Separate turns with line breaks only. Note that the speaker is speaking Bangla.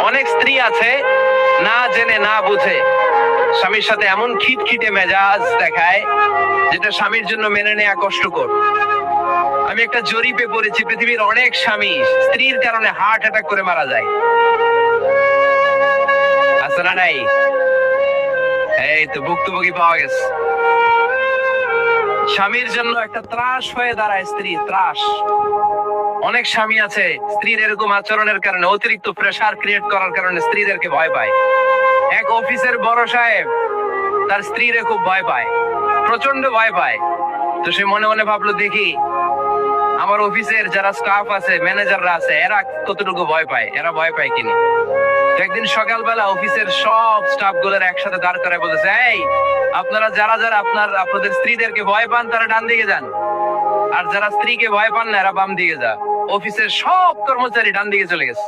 অনেক স্ত্রী আছে না জেনে না বুঝে স্বামীর সাথে এমন খিটখিটে মেজাজ দেখায় যেটা স্বামীর জন্য মেনে নেওয়া কষ্টকর। আমি একটা জরিপে পড়েছি, পৃথিবীর অনেক স্বামী স্ত্রীর কারণে হার্ট অ্যাটাক করে মারা যায়। আছে না নাই? এই তো ভুক্তভোগী পাওয়া গেছে। স্বামীর জন্য একটা ত্রাস হয়ে দাঁড়ায় স্ত্রী, ত্রাস। অনেক স্বামী আছে স্ত্রীর এরকম আচরণের কারণে, অতিরিক্ত প্রেসার ক্রিয়েট করার কারণে স্ত্রীদেরকে ভয় পায়। এক অফিসের বড় সাহেব তার স্ত্রীরে খুব ভয় পায়, প্রচন্ড ভয় পায়। তো সে মনে মনে ভাবলো, দেখি আমার অফিসের যারা স্টাফ আছে, ম্যানেজাররা আছে, এরা কতটুকু ভয় পায়, এরা ভয় পায় কিনা। একদিন সকালবেলা অফিসের সব স্টাফ গুলোর একসাথে দাঁড় করে বলেছে, এই আপনারা যারা যারা আপনাদের স্ত্রীদেরকে ভয় পান তারা ডান দিকে যান, আর যারা স্ত্রীকে ভয় পান না এরা বাম দিকে যা। অফিসের সব কর্মচারী ডান দিকে চলে গেছে।